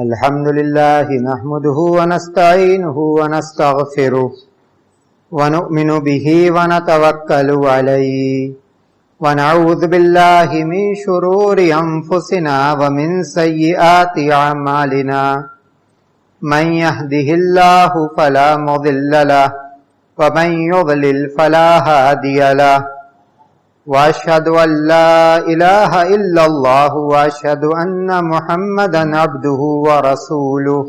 الحمد لله نحمده ونستعينه ونستغفره ونؤمن به ونتوكل عليه ونعوذ بالله من شرور أنفسنا ومن سيئات أعمالنا من يهده الله فلا مضل له ومن يضلل فلا هادي له وأشهد أن لا إله إلا الله وأشهد أن محمدا عبده ورسوله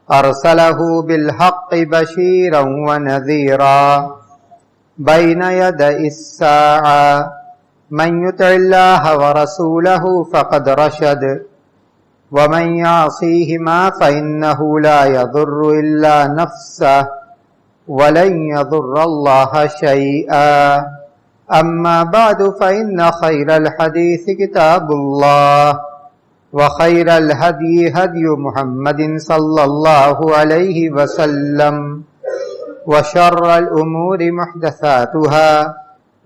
أرسله بالحق بشيرا ونذيرا بين يدي الساعة من يطع الله ورسوله فقد رشد ومن يعصيهما فإنه لا يضر إلا نفسه ولن يضر الله شيئا أما بعد فإن خير الحديث كتاب الله وخير الهدي هدي محمد صلى الله عليه وسلم وشر الأمور محدثاتها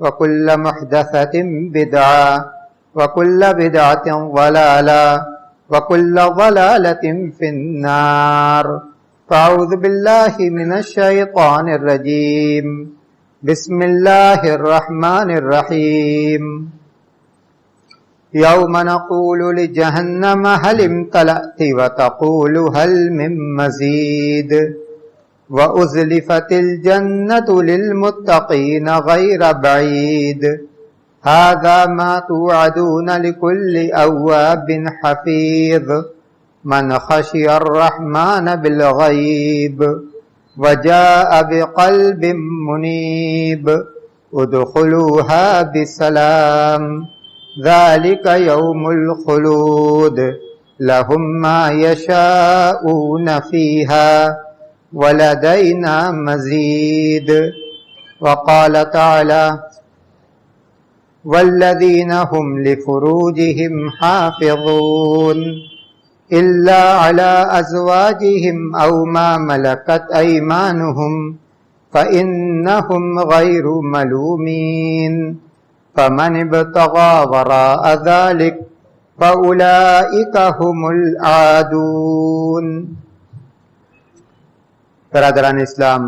وكل محدثة بدعة وكل بدعة ضلالة وكل ضلالة في النار فأعوذ بالله من الشيطان الرجيم بسم الله الرحمن الرحيم يوم نقول لجهنم هل امتلأت وتقول هل من مزيد وأزلفت الجنة للمتقين غير بعيد هذا ما توعدون لكل أواب حفيظ من خشي الرحمن بالغيب وجاء بقلب منيب ادخلوها بسلام ذلك يوم الخلود لهم ما يشاءون فيها ولدينا مزيد وقال تعالى والذين هم لفروجهم حافظون إلا على أزواجهم أو ما ملكت أيمانهم فإنهم غير ملومين فمن ابتغى وراء ذلك فأولئك هم العادون. برادران اسلام،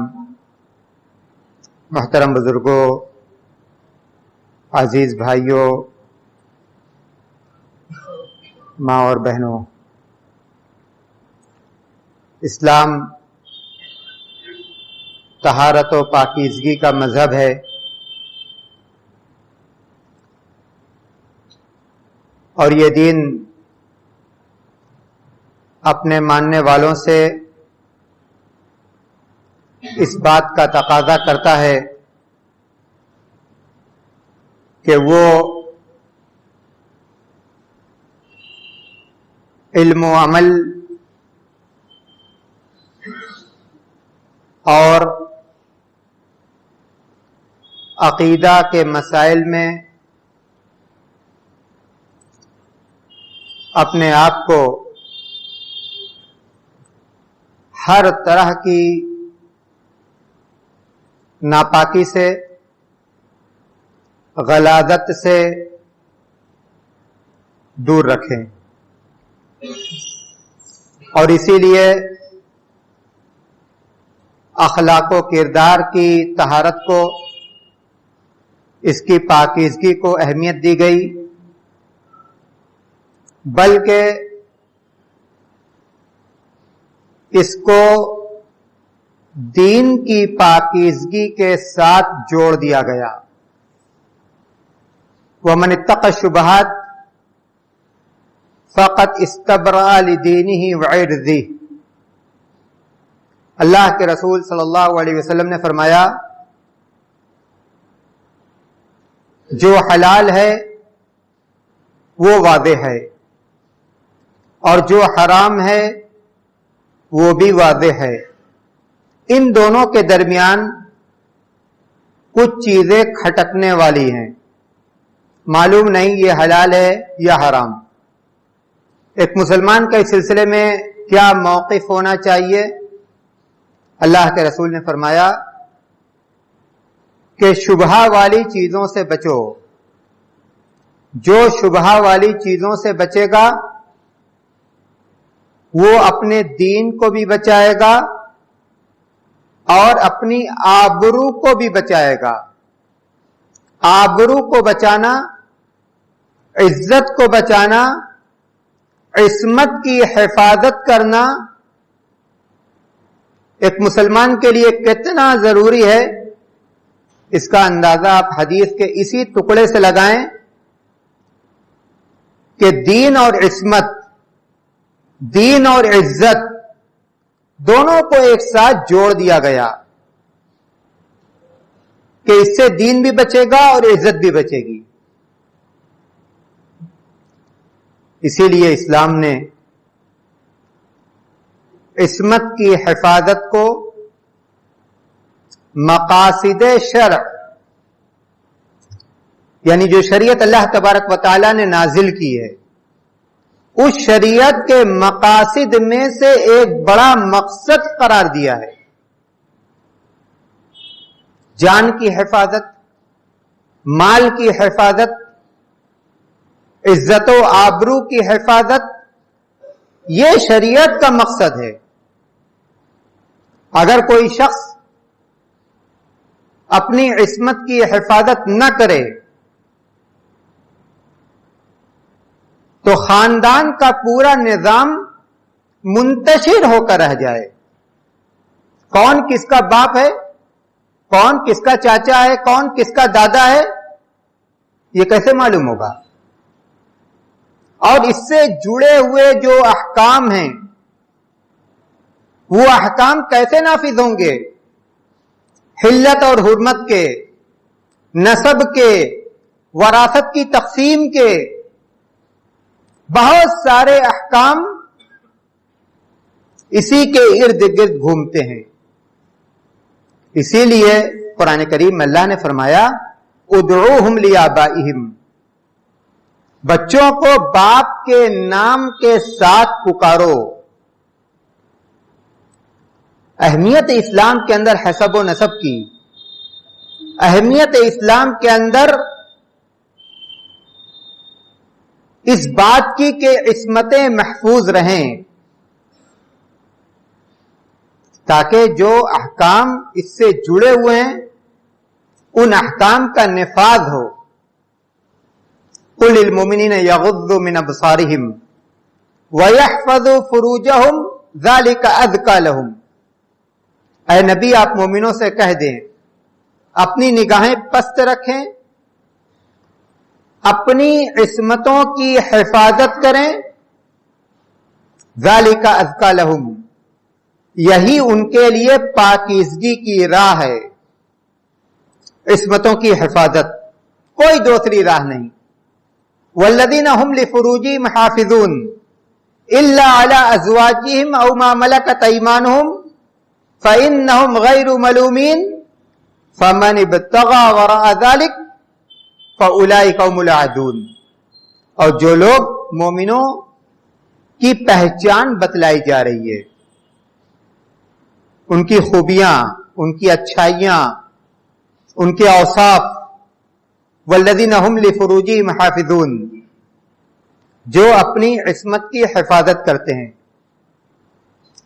محترم بزرگوں، عزیز بھائیوں، ماں اور بہنوں، اسلام طہارت و پاکیزگی کا مذہب ہے. اور یہ دین اپنے ماننے والوں سے اس بات کا تقاضا کرتا ہے کہ وہ علم و عمل اور عقیدہ کے مسائل میں اپنے آپ کو ہر طرح کی ناپاکی سے، غلاظت سے دور رکھیں. اور اسی لیے اخلاق و کردار کی طہارت کو، اس کی پاکیزگی کو اہمیت دی گئی، بلکہ اس کو دین کی پاکیزگی کے ساتھ جوڑ دیا گیا. وَمَنِ اتَّقَى الشُّبُهَاتِ فَقَدْ اسْتَبْرَأَ لِدِينِهِ وَعِرْضِهِ. اللہ کے رسول صلی اللہ علیہ وسلم نے فرمایا، جو حلال ہے وہ واضح ہے اور جو حرام ہے وہ بھی واضح ہے. ان دونوں کے درمیان کچھ چیزیں کھٹکنے والی ہیں، معلوم نہیں یہ حلال ہے یا حرام. ایک مسلمان کا اس سلسلے میں کیا موقف ہونا چاہیے؟ اللہ کے رسول نے فرمایا کہ شبہہ والی چیزوں سے بچو. جو شبہہ والی چیزوں سے بچے گا وہ اپنے دین کو بھی بچائے گا اور اپنی آبرو کو بھی بچائے گا. آبرو کو بچانا، عزت کو بچانا، عصمت کی حفاظت کرنا ایک مسلمان کے لیے کتنا ضروری ہے، اس کا اندازہ آپ حدیث کے اسی ٹکڑے سے لگائیں کہ دین اور عصمت، دین اور عزت دونوں کو ایک ساتھ جوڑ دیا گیا کہ اس سے دین بھی بچے گا اور عزت بھی بچے گی. اسی لیے اسلام نے عصمت کی حفاظت کو مقاصد شرع، یعنی جو شریعت اللہ تبارک و تعالی نے نازل کی ہے، اس شریعت کے مقاصد میں سے ایک بڑا مقصد قرار دیا ہے. جان کی حفاظت، مال کی حفاظت، عزت و آبرو کی حفاظت، یہ شریعت کا مقصد ہے. اگر کوئی شخص اپنی عصمت کی حفاظت نہ کرے تو خاندان کا پورا نظام منتشر ہو کر رہ جائے. کون کس کا باپ ہے، کون کس کا چاچا ہے، کون کس کا دادا ہے، یہ کیسے معلوم ہوگا؟ اور اس سے جڑے ہوئے جو احکام ہیں وہ احکام کیسے نافذ ہوں گے؟ حلت اور حرمت کے، نسب کے، وراثت کی تقسیم کے، بہت سارے احکام اسی کے ارد گرد گھومتے ہیں. اسی لیے قرآن کریم میں اللہ نے فرمایا ادعوہم لیابائہم، بچوں کو باپ کے نام کے ساتھ پکارو. اہمیت اسلام کے اندر حسب و نسب کی، اہمیت اسلام کے اندر اس بات کی کہ عصمتیں محفوظ رہیں، تاکہ جو احکام اس سے جڑے ہوئے ہیں ان احکام کا نفاذ ہو. قل للمؤمنین یغضوا من ابصارہم ویحفظوا فروجہم ذلک ازکی لہم. اے نبی آپ مومنوں سے کہہ دیں اپنی نگاہیں پست رکھیں، اپنی عصمتوں کی حفاظت کریں. ذالک ازکی لہم، یہی ان کے لیے پاکیزگی کی راہ ہے. عصمتوں کی حفاظت، کوئی دوسری راہ نہیں. والذین هم لفروجہم حافظون الا علی ازواجہم او ما ملکت ایمانہم فإنہم غیر ملومین فمن ابتغى وراء ذلك فأولئک هم العادون. اور جو لوگ مومنوں کی پہچان بتلائی جا رہی ہے، ان کی خوبیاں، ان کی اچھائیاں، ان کے اوصاف، والذین هم لفروجہم حافظون، جو اپنی عصمت کی حفاظت کرتے ہیں.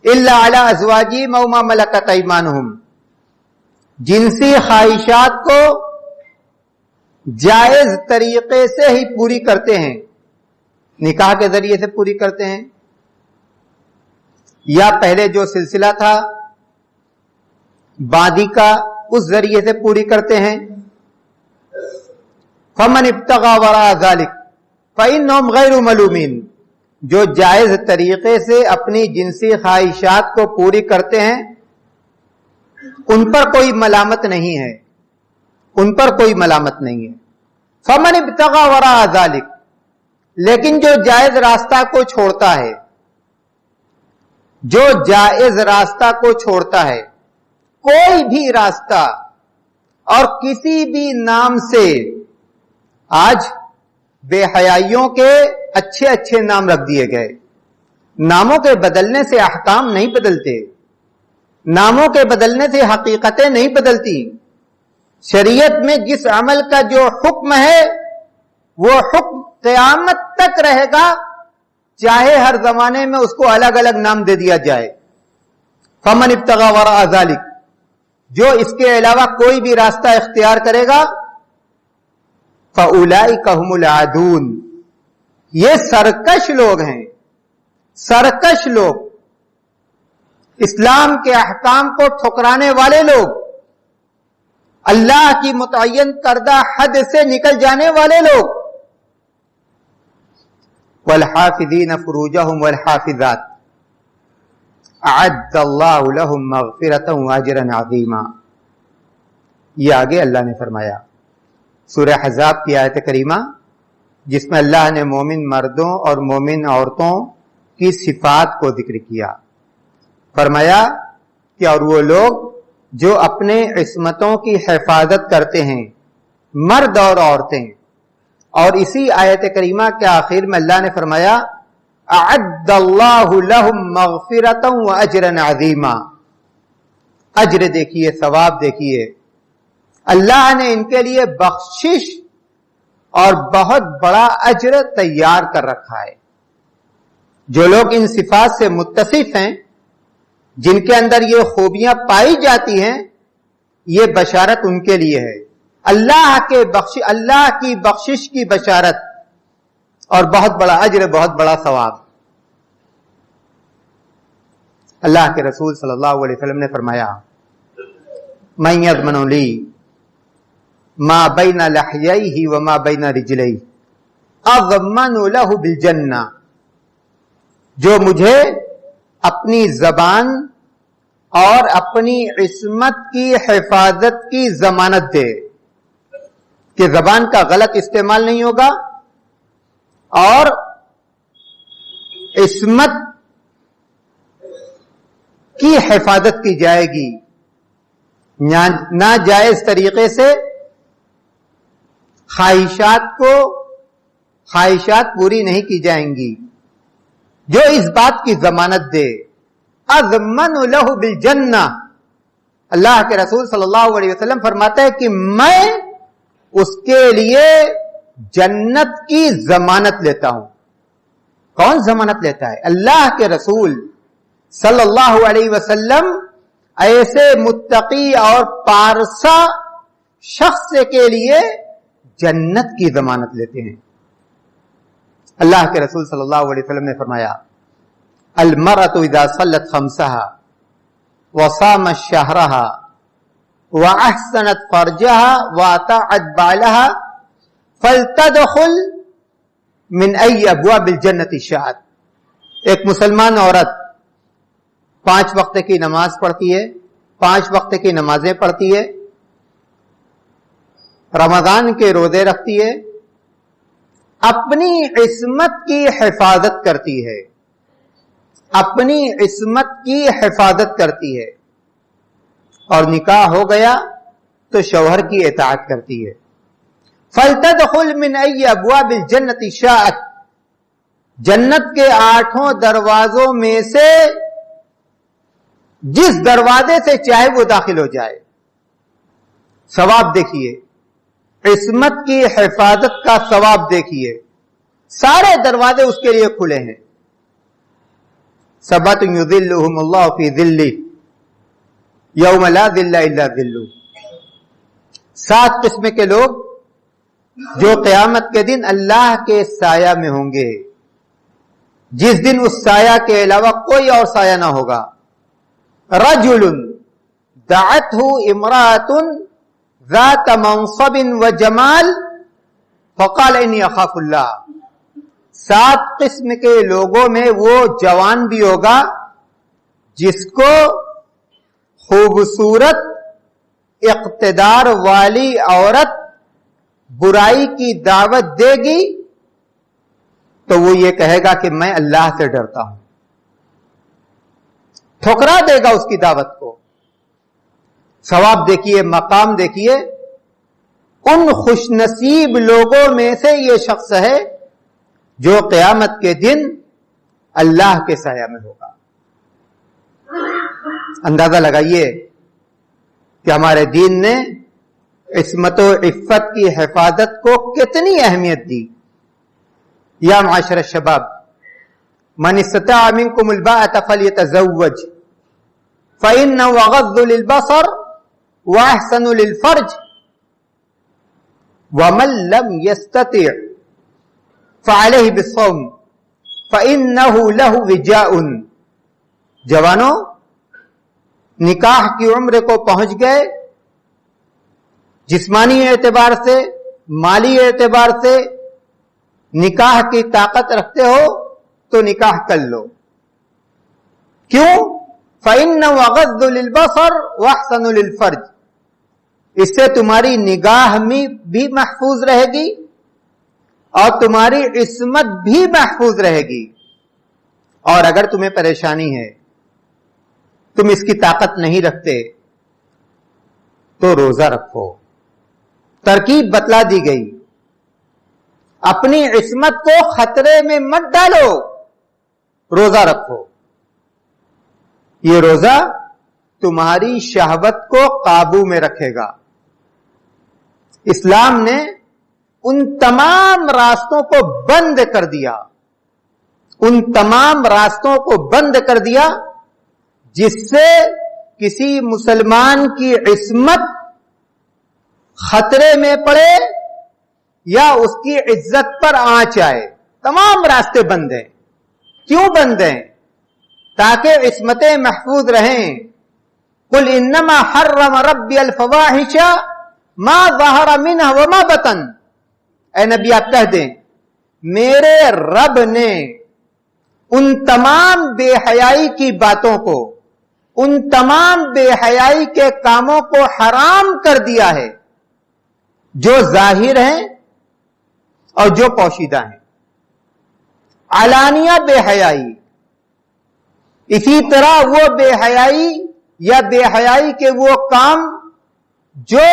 الا علی ازواجہم او ما ملکت ایمانہم، جنسی خواہشات کو جائز طریقے سے ہی پوری کرتے ہیں. نکاح کے ذریعے سے پوری کرتے ہیں یا پہلے جو سلسلہ تھا بادی کا اس ذریعے سے پوری کرتے ہیں. فمن ابتغى وراء ذلك فإنهم غیر ملومین، جو جائز طریقے سے اپنی جنسی خواہشات کو پوری کرتے ہیں ان پر کوئی ملامت نہیں ہے، ان پر کوئی ملامت نہیں ہے. فمن ابتغى وراء ذلك، لیکن جو جائز راستہ کو چھوڑتا ہے، جو جائز راستہ کو چھوڑتا ہے، کوئی بھی راستہ اور کسی بھی نام سے، آج بے حیائیوں کے اچھے اچھے نام رکھ دیے گئے. ناموں کے بدلنے سے احکام نہیں بدلتے، ناموں کے بدلنے سے حقیقتیں نہیں بدلتی. شریعت میں جس عمل کا جو حکم ہے وہ حکم قیامت تک رہے گا، چاہے ہر زمانے میں اس کو الگ الگ نام دے دیا جائے. فمن ابتغى وراء ذلك، جو اس کے علاوہ کوئی بھی راستہ اختیار کرے گا، فاولئک هم العادون، یہ سرکش لوگ ہیں، سرکش لوگ، اسلام کے احکام کو ٹھکرانے والے لوگ، اللہ کی متعین کردہ حد سے نکل جانے والے لوگ. والحافظین فروجہم والحافظات اعد اللہ لہم مغفرۃ واجرا عظیما. یہ آگے اللہ نے فرمایا سورہ احزاب کی آیت کریمہ، جس میں اللہ نے مومن مردوں اور مومن عورتوں کی صفات کو ذکر کیا. فرمایا کہ اور وہ لوگ جو اپنے عصمتوں کی حفاظت کرتے ہیں، مرد اور عورتیں. اور اسی آیت کریمہ کے آخر میں اللہ نے فرمایا اعد اللہ لہم مغفرۃ واجرا عظیما. اجر دیکھیے، ثواب دیکھیے، اللہ نے ان کے لیے بخشش اور بہت بڑا اجر تیار کر رکھا ہے. جو لوگ ان صفات سے متصف ہیں، جن کے اندر یہ خوبیاں پائی جاتی ہیں، یہ بشارت ان کے لیے ہے، اللہ کی بخشش کی بشارت اور بہت بڑا اجر، بہت بڑا ثواب. اللہ کے رسول صلی اللہ علیہ وسلم نے فرمایا من یضمن لی ما بین لحییہ وما بین رجلیہ اضمن لہ بالجنہ، جو مجھے اپنی زبان اور اپنی عصمت کی حفاظت کی ضمانت دے کہ زبان کا غلط استعمال نہیں ہوگا اور عصمت کی حفاظت کی جائے گی، ناجائز طریقے سے خواہشات پوری نہیں کی جائیں گی، جو اس بات کی ضمانت دے. اضمن لہ بالجنہ، اللہ کے رسول صلی اللہ علیہ وسلم فرماتا ہے کہ میں اس کے لیے جنت کی ضمانت لیتا ہوں. کون ضمانت لیتا ہے؟ اللہ کے رسول صلی اللہ علیہ وسلم ایسے متقی اور پارسا شخص کے لیے جنت کی ضمانت لیتے ہیں. اللہ کے رسول صلی اللہ علیہ وسلم نے فرمایا المرأة اذا صلت خمسها وصامت شهرها واحسنت فرجها واطاعت بعلها فلتدخل من ای ابواب الجنة شاءت. ایک مسلمان عورت 5 وقت کی نماز پڑھتی ہے، 5 وقت کی نمازیں پڑھتی ہے، رمضان کے روزے رکھتی ہے، اپنی عصمت کی حفاظت کرتی ہے، اپنی عصمت کی حفاظت کرتی ہے، اور نکاح ہو گیا تو شوہر کی اطاعت کرتی ہے. فَلْتَدْخُلْ مِنْ أَيِّ أَبْوَابِ الْجَنَّةِ شَاءَتْ، جنت کے 8 دروازوں میں سے جس دروازے سے چاہے وہ داخل ہو جائے. ثواب دیکھیے، عصمت کی حفاظت کا ثواب دیکھیے، سارے دروازے اس کے لیے کھلے ہیں. سبعۃ یظلھم اللہ فی ظلہ یوم لا ظل الا ظلہ. 7 قسم کے لوگ جو قیامت کے دن اللہ کے سایہ میں ہوں گے، جس دن اس سایہ کے علاوہ کوئی اور سایہ نہ ہوگا. رجل دعته امرأة ذات منصب وجمال فقال انی اخاف اللہ. 7 قسم کے لوگوں میں وہ جوان بھی ہوگا جس کو خوبصورت اقتدار والی عورت برائی کی دعوت دے گی تو وہ یہ کہے گا کہ میں اللہ سے ڈرتا ہوں، ٹھکرا دے گا اس کی دعوت کو. ثواب دیکھیے، مقام دیکھیے. ان خوش نصیب لوگوں میں سے یہ شخص ہے جو قیامت کے دن اللہ کے سایہ میں ہوگا. اندازہ لگائیے کہ ہمارے دین نے عصمت و عفت کی حفاظت کو کتنی اہمیت دی. یا معاشر الشباب، من استطاع منکم الباءة فلیتزوج فإنه أغض للبصر وأحسن للفرج ومن لم يستطع فعليه بالصوم فإنه له وجاء. جوانوں، نکاح کی عمر کو پہنچ گئے، جسمانی اعتبار سے، مالی اعتبار سے نکاح کی طاقت رکھتے ہو تو نکاح کر لو. کیوں؟ فَإِنَّهُ أَغَضُّ لِلْبَصَرِ وَأَحْسَنُ لِلْفَرْجِ. اس سے تمہاری نگاہ میں بھی محفوظ رہے گی اور تمہاری عصمت بھی محفوظ رہے گی. اور اگر تمہیں پریشانی ہے، تم اس کی طاقت نہیں رکھتے، تو روزہ رکھو. ترکیب بتلا دی گئی. اپنی عصمت کو خطرے میں مت ڈالو، روزہ رکھو. یہ روزہ تمہاری شہوت کو قابو میں رکھے گا. اسلام نے ان تمام راستوں کو بند کر دیا، ان تمام راستوں کو بند کر دیا جس سے کسی مسلمان کی عصمت خطرے میں پڑے یا اس کی عزت پر آنچ آئے. تمام راستے بند ہیں. کیوں بند ہیں؟ تاکہ عصمتیں محفوظ رہیں. قل انما حرم ربی الفواحش ما ظہر منہ وما بطن. اے نبی آپ کہہ دیں، میرے رب نے ان تمام بے حیائی کی باتوں کو، ان تمام بے حیائی کے کاموں کو حرام کر دیا ہے جو ظاہر ہیں اور جو پوشیدہ ہیں. علانیہ بے حیائی، اسی طرح وہ بے حیائی یا بے حیائی کے وہ کام جو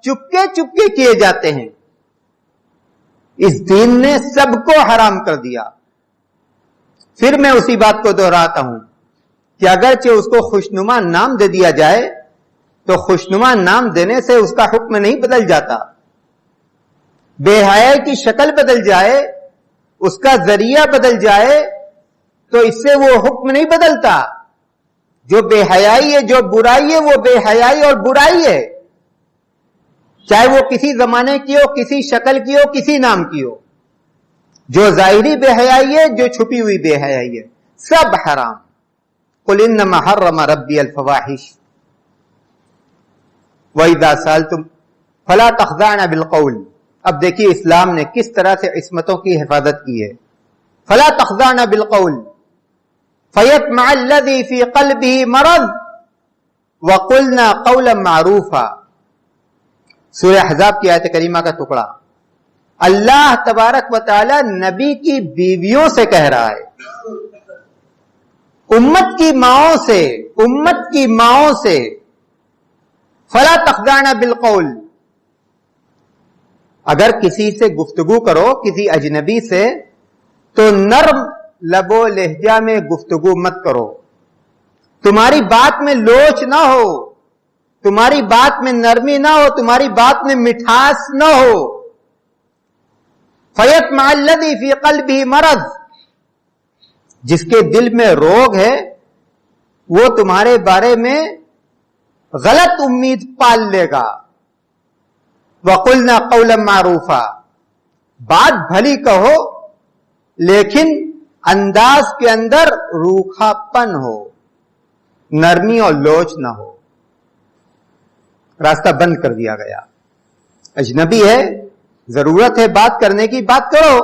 چپکے چپکے کیے جاتے ہیں، اس دین نے سب کو حرام کر دیا. پھر میں اسی بات کو دہراتا ہوں کہ اگرچہ اس کو خوشنما نام دے دیا جائے تو خوشنما نام دینے سے اس کا حکم نہیں بدل جاتا. بے حیائی کی شکل بدل جائے، اس کا ذریعہ بدل جائے تو اس سے وہ حکم نہیں بدلتا. جو بے حیائی ہے، جو برائی ہے، وہ بے حیائی اور برائی ہے، چاہے وہ کسی زمانے کی ہو، کسی شکل کی ہو، کسی نام کی ہو. جو ظاہری بے حیائی ہے، جو چھپی ہوئی بے حیائی ہے، سب حرام. قل انما حرم ربی الفواحش وَإِذَا سَأَلْتُمْ فَلَا تَخْضَعْنَ بِالْقَوْلِ. اب دیکھیے اسلام نے کس طرح سے عصمتوں کی حفاظت کی ہے. فَلَا تَخْضَعْنَ بِالْقَوْلِ فَيَطْمَعَ الَّذِي فِي قَلْبِهِ مَرَضٌ وَقُلْنَا قَوْلًا مَعْرُوفًا. سورہ احزاب کی آیت کریمہ کا ٹکڑا. اللہ تبارک و تعالی نبی کی بیویوں سے کہہ رہا ہے، امت کی ماؤں سے، امت کی ماؤں سے. فلا تخضعن بالقول. اگر کسی سے گفتگو کرو، کسی اجنبی سے، تو نرم لب و لہجہ میں گفتگو مت کرو. تمہاری بات میں لوچ نہ ہو، تمہاری بات میں نرمی نہ ہو، تمہاری بات میں مٹھاس نہ ہو. فَيَطْمَعَ الَّذِي فِي قَلْبِهِ مَرَضٌ. جس کے دل میں روگ ہے وہ تمہارے بارے میں غلط امید پال لے گا. وَقُلْنَا قَوْلًا مَعْرُوفًا. بات بھلی کہو لیکن انداز کے اندر روکھا پن ہو، نرمی اور لوچ نہ ہو. راستہ بند کر دیا گیا. اجنبی ہے، ضرورت ہے بات کرنے کی، بات کرو،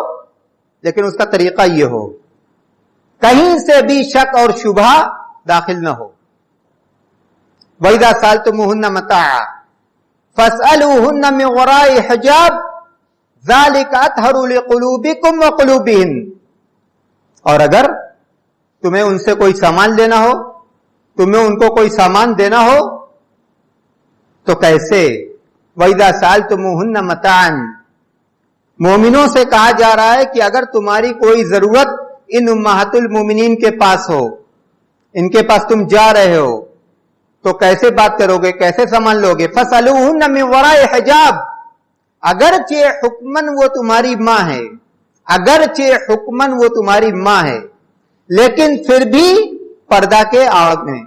لیکن اس کا طریقہ یہ ہو کہیں سے بھی شک اور شبہ داخل نہ ہو. وَإِذَا سَأَلْتُمُوهُنَّ مَتَاعًا فَاسْأَلُوهُنَّ مِنْ وَرَاءِ حِجَابٍ ذَلِكَ أَطْهَرُ لِقُلُوبِكُمْ وَقُلُوبِهِنْ. اور اگر تمہیں ان سے کوئی سامان لینا ہو، تمہیں ان کو کوئی سامان دینا ہو تو کیسے؟ وَإِذَا سَأَلْتُمُوهُنَّ مَتَاعًا. مومنوں سے کہا جا رہا ہے کہ اگر تمہاری کوئی ضرورت ان امہات المومنین کے پاس ہو، ان کے پاس تم جا رہے ہو، تو کیسے بات کرو گے، کیسے سامان لو گے؟ فَاسْأَلُوهُنَّ مِنْ وَرَاءِ حِجَابٍ. اگرچہ حکماً وہ تمہاری ماں ہے، اگرچہ حکماً وہ تمہاری ماں ہے، لیکن پھر بھی پردہ کے آڑ میں،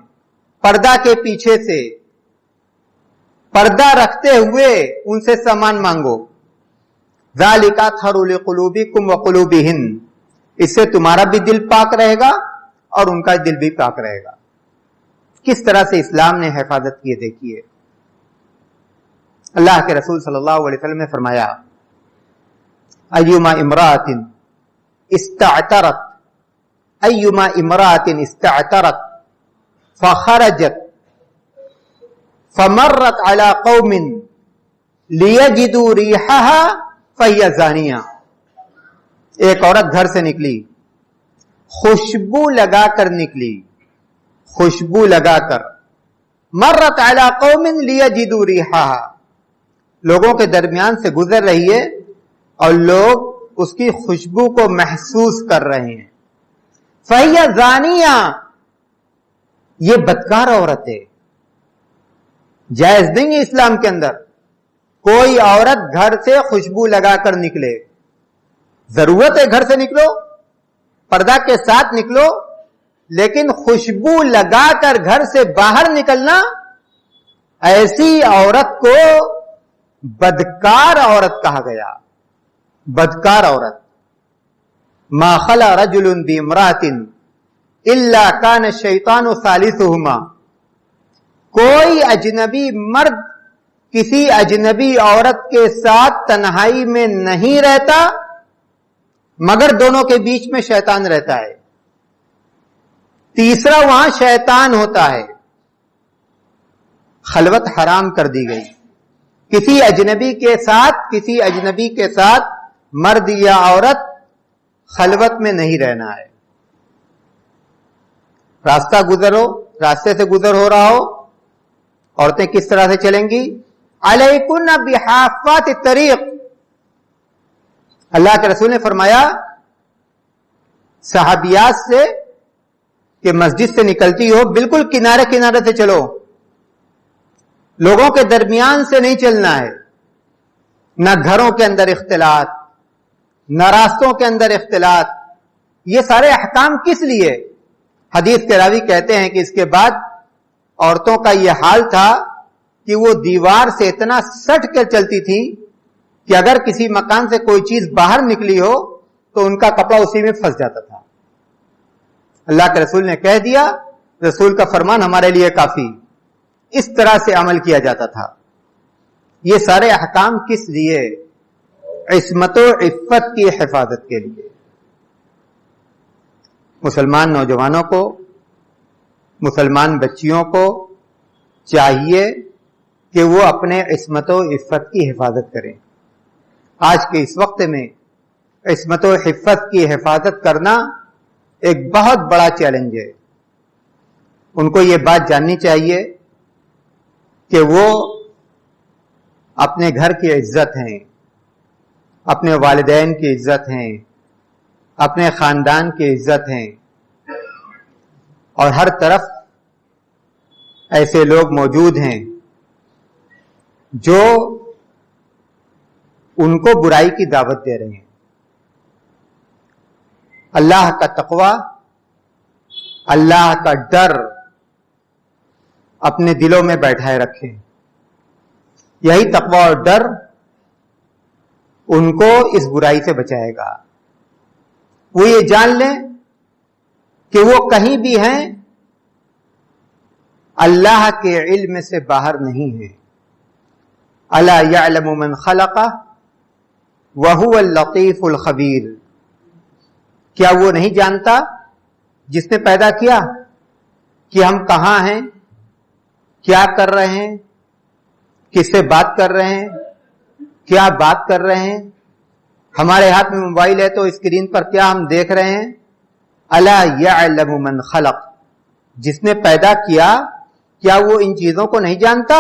پردہ کے پیچھے سے، پردہ رکھتے ہوئے ان سے سامان مانگو. ذالک اطہر لقلوبکم وقلوبہن، اس سے تمہارا بھی دل پاک رہے گا اور ان کا دل بھی پاک رہے گا. کس طرح سے اسلام نے حفاظت کی دیکھیے. اللہ کے رسول صلی اللہ علیہ وسلم نے فرمایا ایما امرأۃ استعطرت، ایما امرأۃ استعطرت فخرجت فمرت على قوم لیجدوا ریحها فہی زانیہ. ایک عورت گھر سے نکلی، خوشبو لگا کر نکلی، خوشبو لگا کر، مرت علی قوم لیجدوا ریحها، لوگوں کے درمیان سے گزر رہی ہے اور لوگ اس کی خوشبو کو محسوس کر رہے ہیں. فہی زانیہ، یہ بدکار عورت ہے. جائز نہیں ہے اسلام کے اندر کوئی عورت گھر سے خوشبو لگا کر نکلے. ضرورت ہے گھر سے نکلو، پردہ کے ساتھ نکلو، لیکن خوشبو لگا کر گھر سے باہر نکلنا، ایسی عورت کو بدکار عورت کہا گیا. بدکار عورت. ما خلا رجل بامرأۃ الا کان الشیطان ثالثہما، کوئی اجنبی مرد کسی اجنبی عورت کے ساتھ تنہائی میں نہیں رہتا مگر دونوں کے بیچ میں شیطان رہتا ہے. تیسرا وہاں شیطان ہوتا ہے. خلوت حرام کر دی گئی. کسی اجنبی کے ساتھ مرد یا عورت خلوت میں نہیں رہنا ہے. راستے سے گزر ہو رہا ہو، عورتیں کس طرح سے چلیں گی؟ علیکن بحافات الطریق. اللہ کے رسول نے فرمایا صحابیات سے کہ مسجد سے نکلتی ہو بالکل کنارے کنارے سے چلو، لوگوں کے درمیان سے نہیں چلنا ہے. نہ گھروں کے اندر اختلاط، نہ راستوں کے اندر اختلاط. یہ سارے احکام کس لیے؟ حدیث کے راوی کہتے ہیں کہ اس کے بعد عورتوں کا یہ حال تھا کہ وہ دیوار سے اتنا سٹ کر چلتی تھی کہ اگر کسی مکان سے کوئی چیز باہر نکلی ہو تو ان کا کپڑا اسی میں پھنس جاتا تھا. اللہ کے رسول نے کہہ دیا، رسول کا فرمان ہمارے لیے کافی. اس طرح سے عمل کیا جاتا تھا. یہ سارے احکام کس لیے؟ عصمت و عفت کی حفاظت کے لیے. مسلمان نوجوانوں کو، مسلمان بچیوں کو چاہیے کہ وہ اپنے عصمت و عفت کی حفاظت کریں. آج کے اس وقت میں عصمت و عفت کی حفاظت کرنا ایک بہت بڑا چیلنج ہے. ان کو یہ بات جاننی چاہیے کہ وہ اپنے گھر کی عزت ہیں، اپنے والدین کی عزت ہیں، اپنے خاندان کی عزت ہیں، اور ہر طرف ایسے لوگ موجود ہیں جو ان کو برائی کی دعوت دے رہے ہیں. اللہ کا تقوی، اللہ کا ڈر اپنے دلوں میں بیٹھائے رکھیں. یہی تقوی اور ڈر ان کو اس برائی سے بچائے گا. وہ یہ جان لیں کہ وہ کہیں بھی ہیں اللہ کے علم سے باہر نہیں ہیں. الا یعلم من خلق وهو اللطیف الخبیر. کیا وہ نہیں جانتا جس نے پیدا کیا کہ ہم کہاں ہیں، کیا کر رہے ہیں، کس سے بات کر رہے ہیں، کیا بات کر رہے ہیں. ہمارے ہاتھ میں موبائل ہے تو اسکرین پر کیا ہم دیکھ رہے ہیں. الا یعلم من خلق، جس نے پیدا کیا کیا وہ ان چیزوں کو نہیں جانتا؟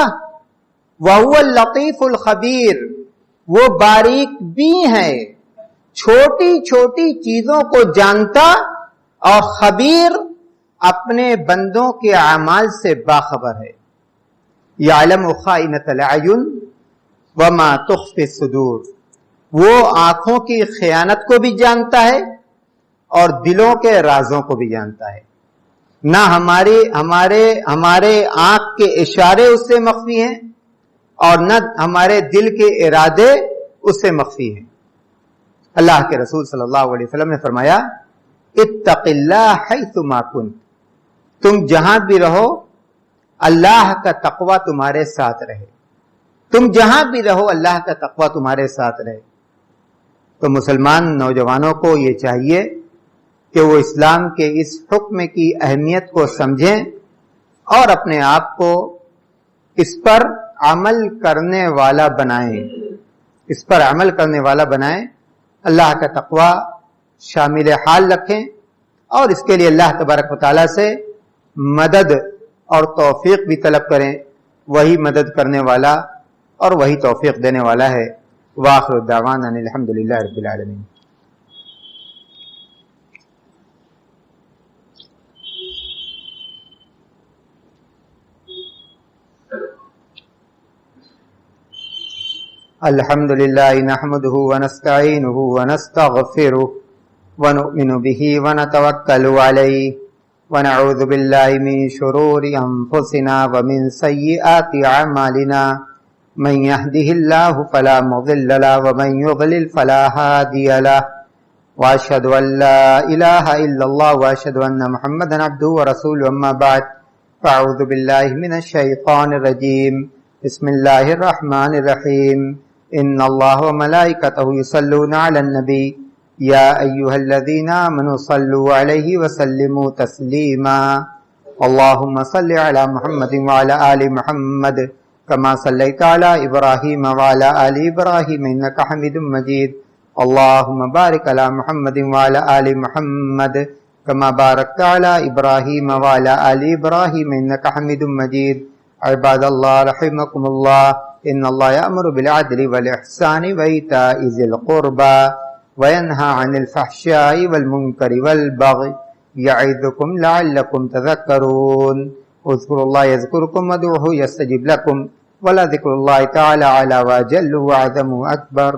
وَهُوَ اللطیف الخبیر، وہ باریک بھی ہے، چھوٹی چھوٹی چیزوں کو جانتا اور خبیر، اپنے بندوں کے اعمال سے باخبر ہے. یعلم خائنۃ الاعین وما تخفی الصدور، وہ آنکھوں کی خیانت کو بھی جانتا ہے اور دلوں کے رازوں کو بھی جانتا ہے. نہ ہمارے آنکھ کے اشارے اس سے مخفی ہیں اور نہ ہمارے دل کے ارادے اس سے مخفی ہیں. اللہ کے رسول صلی اللہ علیہ وسلم نے فرمایا اتق اللہ حیث ما کنت، تم جہاں بھی رہو اللہ کا تقوی تمہارے ساتھ رہے. تم جہاں بھی رہو اللہ کا تقوی تمہارے ساتھ رہے. تو مسلمان نوجوانوں کو یہ چاہیے کہ وہ اسلام کے اس حکم کی اہمیت کو سمجھیں اور اپنے آپ کو اس پر عمل کرنے والا بنائیں. اس پر عمل کرنے والا بنائیں. اللہ کا تقوی شامل حال رکھیں اور اس کے لیے اللہ تبارک و تعالیٰ سے مدد اور توفیق بھی طلب کریں. وہی مدد کرنے والا اور وہی توفیق دینے والا ہے. وآخر الدعوانا ان الحمد للہ رب العالمین. الحمد للہ نحمده ونستعینه ونستغفره ونؤمن به ونتوکل علیہ ونعوذ باللہ من شرور انفسنا ومن سیئات اعمالنا من يهده الله فلا مضل له ومن يضلل فلا هادي له واشهد ان لا اله الا الله واشهد ان محمدا عبده ورسوله اما بعد فاعوذ بالله من الشيطان الرجيم بسم الله الرحمن الرحيم ان الله وملائكته يصلون على النبي يا ايها الذين آمنوا صلوا عليه وسلموا تسليما اللهم صل على محمد وعلى آل محمد كما صليت على إبراهيم وعلى آل إبراهيم إنك حميد مجيد اللهم بارك على محمد وعلى آل محمد كما باركت على إبراهيم وعلى آل إبراهيم إنك حميد مجيد عباد الله رحمكم الله إن الله يأمر بالعدل والإحسان وإيتاء ذي القربى وينهى عن الفحشاء والمنكر والبغي يعظكم لعلكم تذكرون اذكروا الله يذكركم وادعوه يستجب لكم ولذكر الله تعالى أعلى وأجل وأعظم أكبر.